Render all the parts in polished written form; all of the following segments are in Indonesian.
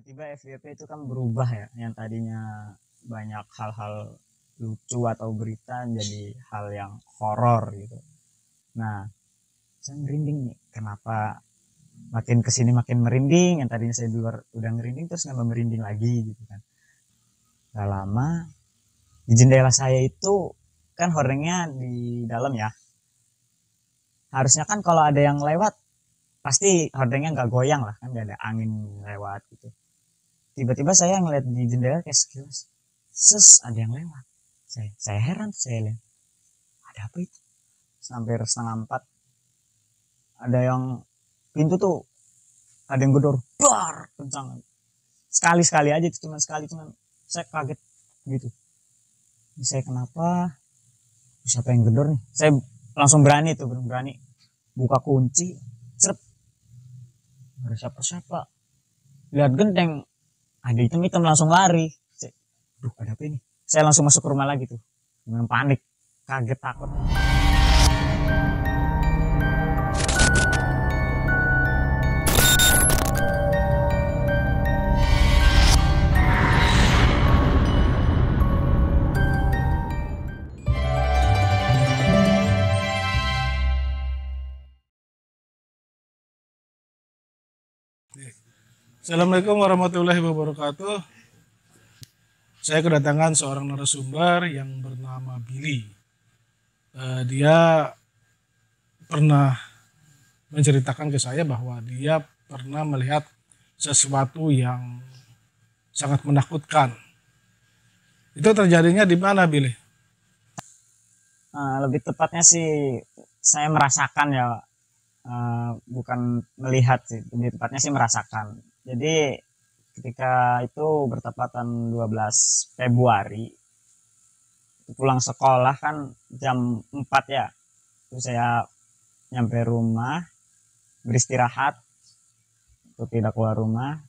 Tiba-tiba FYP itu kan berubah ya, yang tadinya banyak hal-hal lucu atau berita jadi hal yang horor gitu. Nah, saya merinding nih, kenapa makin kesini makin merinding, yang tadinya saya di luar udah merinding terus nambah merinding lagi gitu kan. Gak lama di jendela saya itu kan hordengnya di dalam ya, harusnya kan kalau ada yang lewat pasti hordengnya nggak goyang lah, kan nggak ada angin lewat gitu. Tiba-tiba saya ngeliat di jendela kayak sekilas, ada yang lewat. Saya heran, saya lihat ada apa itu. Sampai 3:30 ada yang pintu tuh ada yang gedor, dar kencang. Sekali aja, cuma sekali, cuman saya kaget gitu. Ini saya kenapa? Siapa yang gedor nih? Saya langsung berani buka kunci, seret, ada siapa-siapa. Lihat genteng, ada hitam-hitam, langsung lari. Duh, ada apa ini? Saya langsung masuk ke rumah lagi tuh, dengan panik, kaget, takut. Assalamualaikum warahmatullahi wabarakatuh. Saya kedatangan seorang narasumber yang bernama Billy. Dia pernah menceritakan ke saya bahwa dia pernah melihat sesuatu yang sangat menakutkan. Itu terjadinya di mana, Billy? Lebih tepatnya sih saya merasakan ya, bukan melihat sih, lebih tepatnya sih merasakan. Jadi ketika itu bertepatan 12 Februari pulang sekolah kan jam 4 ya, itu saya nyampe rumah, beristirahat untuk tidak keluar rumah.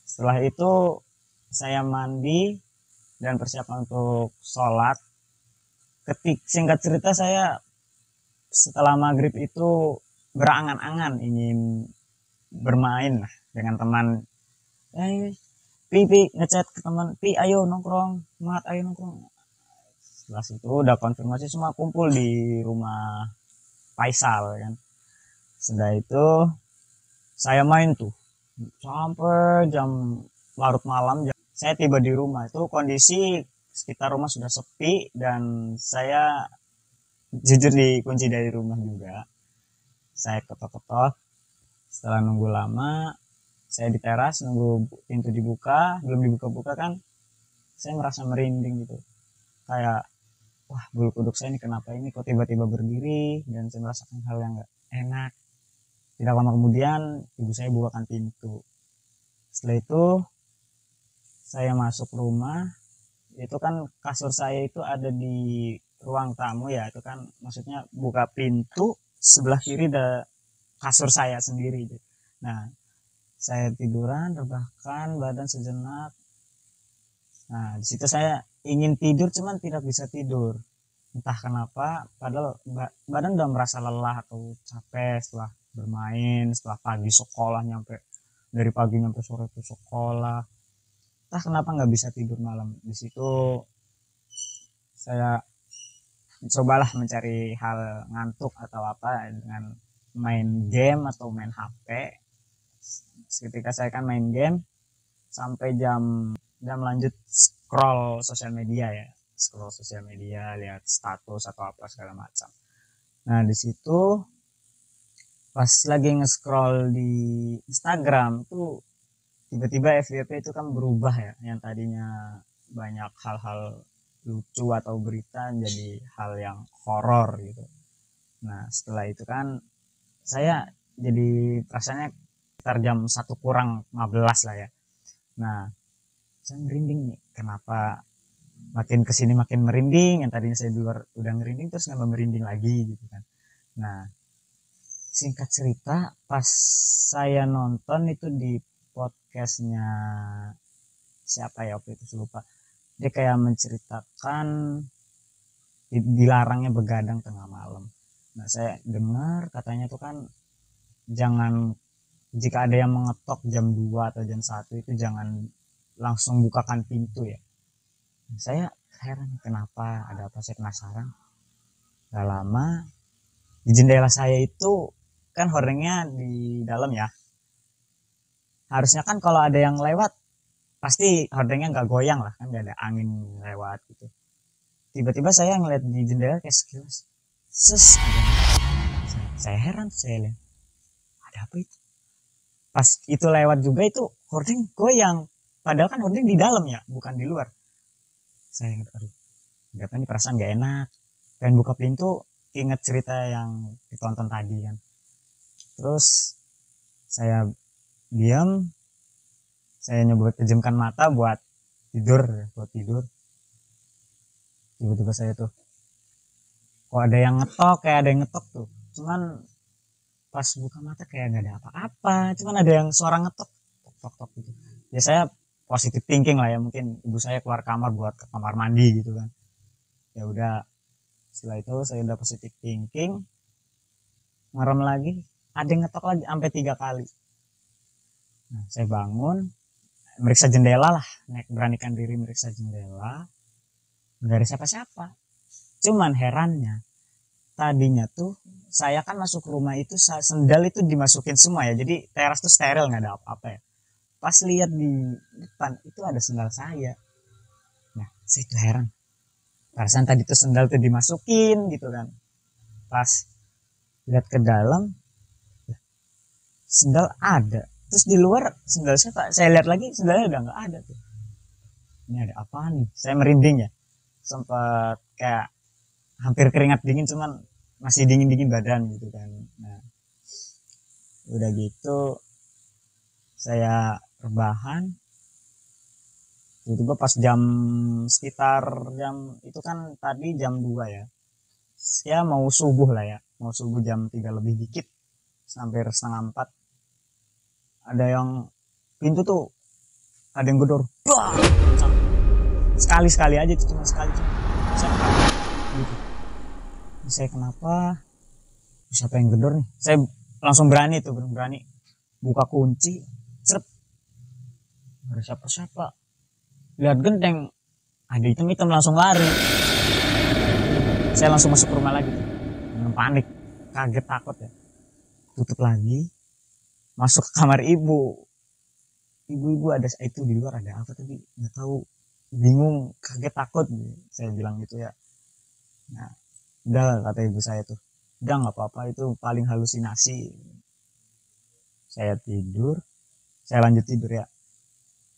Setelah itu saya mandi dan persiapan untuk sholat. Singkat cerita, saya setelah maghrib itu berangan-angan ingin bermain lah dengan teman. Pi ngechat ke teman, Pi ayo nongkrong, Mat ayo nongkrong. Setelah itu udah konfirmasi semua, kumpul di rumah Faisal kan. Setelah itu saya main tuh sampai jam larut malam. Saya tiba di rumah itu kondisi sekitar rumah sudah sepi dan saya jujur dikunci dari rumah juga. Saya ketok-ketok, setelah nunggu lama saya di teras nunggu pintu dibuka, belum dibuka-buka kan saya merasa merinding gitu, kayak wah, bulu kuduk saya ini kenapa ini kok tiba-tiba berdiri, dan saya merasakan hal yang gak enak. Tidak lama kemudian ibu saya bukakan pintu. Setelah itu saya masuk rumah, itu kan kasur saya itu ada di ruang tamu ya, itu kan maksudnya buka pintu sebelah kiri ada kasur saya sendiri. Nah, saya tiduran, rebahkan badan sejenak. Nah, di situ saya ingin tidur cuman tidak bisa tidur. Entah kenapa, padahal badan udah merasa lelah atau capek setelah bermain, setelah pagi sekolah, dari pagi nyampe sore ke sekolah. Entah kenapa nggak bisa tidur malam. Di situ saya cobalah mencari hal ngantuk atau apa dengan main game atau main HP. Ketika saya kan main game sampai jam lanjut scroll sosial media ya, lihat status atau apa segala macam. Nah, di situ pas lagi nge-scroll di Instagram tuh tiba-tiba FYP itu kan berubah ya, yang tadinya banyak hal-hal lucu atau berita jadi hal yang horor gitu. Nah, setelah itu kan saya jadi rasanya sekitar jam 1:15 lah ya. Nah, saya merinding nih, kenapa makin kesini makin merinding, yang tadinya saya di luar udah merinding terus nambah merinding lagi gitu kan. Nah, singkat cerita pas saya nonton itu di podcastnya siapa ya waktu itu, saya lupa, dia kayak menceritakan dilarangnya begadang tengah malam. Nah, saya dengar katanya tuh kan jangan jika ada yang mengetok jam 2 atau jam 1 itu jangan langsung bukakan pintu ya. Saya heran kenapa, ada apa, saya penasaran. Gak lama di jendela saya itu kan hordengnya di dalam ya. Harusnya kan kalau ada yang lewat pasti hordengnya nggak goyang lah, kan nggak ada angin lewat gitu. Tiba-tiba saya ngeliat di jendela kayak sekilas, ada. Saya heran, saya lihat ada apa itu. Pas itu lewat juga itu hordeng goyang. Padahal kan hordeng di dalam ya, bukan di luar. Saya ingat, aduh, ini perasaan gak enak. Pengen buka pintu, inget cerita yang ditonton tadi kan. Terus saya diam, saya nyoba pejamkan mata buat tidur. Tiba-tiba saya tuh, kok ada yang ngetok, kayak ada yang ngetok tuh. Cuman pas buka mata kayak gak ada apa-apa. Cuman ada yang suara ngetok, tok gitu. Ya saya positive thinking lah ya, mungkin ibu saya keluar kamar buat ke kamar mandi gitu kan. Ya udah, setelah itu saya udah positive thinking, merem lagi, ada yang ngetok lagi sampai 3 kali. Nah, saya bangun, meriksa jendela lah, beranikan diri meriksa jendela, nggak ada siapa-siapa. Cuman herannya, tadinya tuh saya kan masuk rumah itu sendal itu dimasukin semua ya, jadi teras tuh steril, nggak ada apa-apa ya. Pas lihat di depan itu ada sendal saya. Nah, saya tuh heran, perasaan tadi tuh sendal tuh dimasukin gitu kan. Pas lihat ke dalam, sendal ada. Terus di luar sendal saya lihat lagi sendalnya udah nggak ada tuh. Ini ada apa nih? Saya merinding ya. Sempat kayak hampir keringat dingin, cuman masih dingin badan gitu kan. Nah, udah gitu saya rebahan. Tiba-tiba pas sekitar jam itu kan tadi jam 2 ya. Saya mau subuh lah ya. Mau subuh jam 3 lebih dikit. Sampai setengah 4. Ada yang pintu tuh ada yang gedor, sekali aja, cuma sekali. Saya gitu. Saya kenapa, siapa yang gedor nih? Saya langsung berani buka kunci, cerep, ada siapa, lihat genteng, ada hitam langsung lari. Saya langsung masuk ke rumah lagi dengan panik, kaget, takut ya. Tutup lagi, masuk ke kamar ibu ada itu di luar, ada apa tadi nggak tahu, bingung, kaget, takut, saya bilang gitu ya. Nah, udah, kata ibu saya tuh, udah nggak apa-apa, itu paling halusinasi. Saya lanjut tidur ya.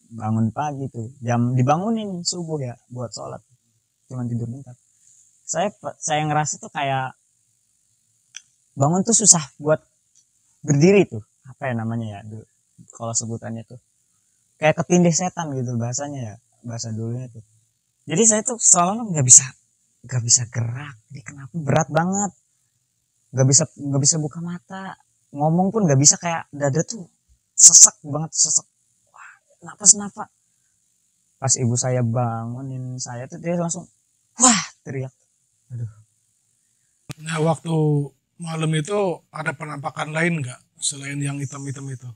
Bangun pagi tuh dibangunin subuh ya buat sholat, cuman tidur bentar. Saya ngerasa tuh kayak bangun tuh susah buat berdiri tuh, apa ya namanya ya kalau sebutannya tuh, kayak ketindih setan gitu bahasanya ya, bahasa dulunya tuh. Jadi saya tuh seolah-olah nggak bisa gerak. Ini kenapa berat banget, nggak bisa buka mata, ngomong pun nggak bisa, kayak dada tuh sesek banget, wah, napas. Pas ibu saya bangunin saya tuh, dia langsung wah teriak, aduh. Nah, waktu malam itu ada penampakan lain nggak selain yang hitam-hitam itu?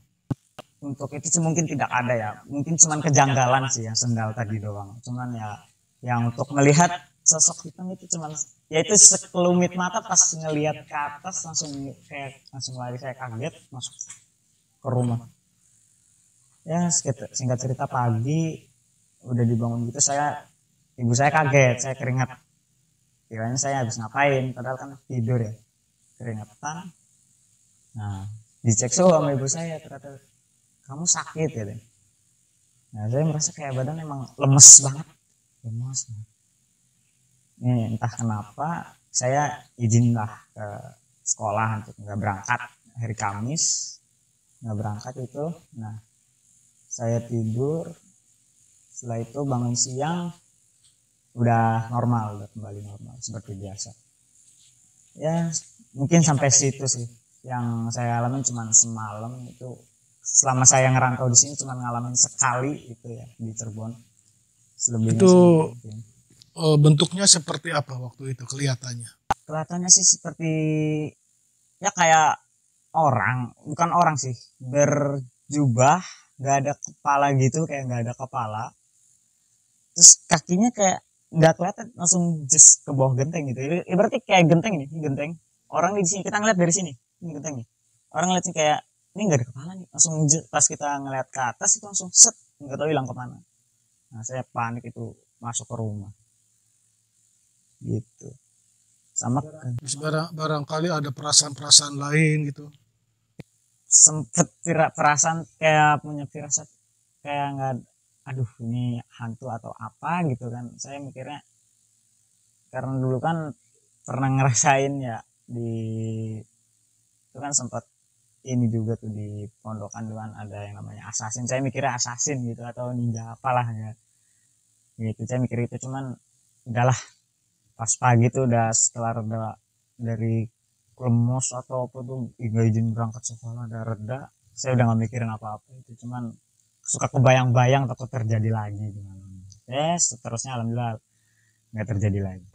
Untuk itu sih mungkin tidak ada ya, mungkin cuman kejanggalan sih yang sendal tadi doang. Cuman ya yang untuk melihat sosok hitam itu cuman ya itu sekelumit mata, pas ngelihat ke atas langsung lari, saya kaget masuk ke rumah. Ya singkat cerita, pagi udah dibangun gitu, ibu saya kaget, saya keringat, kiranya saya habis ngapain, padahal kan tidur ya, keringetan. Nah, dicek sama ibu saya, ternyata kamu sakit ya deh. Nah, saya merasa kayak badan emang lemes banget. Ini entah kenapa saya izin lah ke sekolah untuk nggak berangkat hari Kamis, nggak berangkat itu. Nah, saya tidur, setelah itu bangun siang udah kembali normal seperti biasa. Ya mungkin sampai situ sih yang saya alamin, cuman semalam itu. Selama saya ngerantau di sini cuma ngalamin sekali itu ya di Cirebon. Selebihnya Itu sih bentuknya seperti apa waktu itu kelihatannya? kelihatannya sih seperti ya kayak orang, bukan orang sih, berjubah, nggak ada kepala gitu, kayak nggak ada kepala, terus kakinya kayak nggak kelihatan, langsung just ke bawah genteng gitu. Berarti kayak genteng ini genteng, orang di sini kita ngeliat dari sini, ini genteng nih, orang ngeliat sih kayak ini nggak ada kepala nih, langsung pas kita ngeliat ke atas itu langsung set, nggak tahu hilang kemana. Nah saya panik itu, masuk ke rumah gitu. Sama Terus barangkali ada perasaan-perasaan lain gitu. sempet perasaan kayak punya firasat kayak nggak, aduh ini hantu atau apa gitu kan, saya mikirnya karena dulu kan pernah ngerasain ya di, itu kan sempat ini juga tuh di pondokan tuh kan ada yang namanya assassin, saya mikirnya assassin gitu atau ninja apalah ya gitu, saya mikir itu. Cuman udahlah, pas pagi tuh udah setelah reda dari lemos atau apa tuh nggak izin berangkat sekolah, udah reda, saya udah nggak mikirin apa-apa itu. Cuman suka kebayang-bayang takut terjadi lagi gimana, seterusnya alhamdulillah nggak terjadi lagi.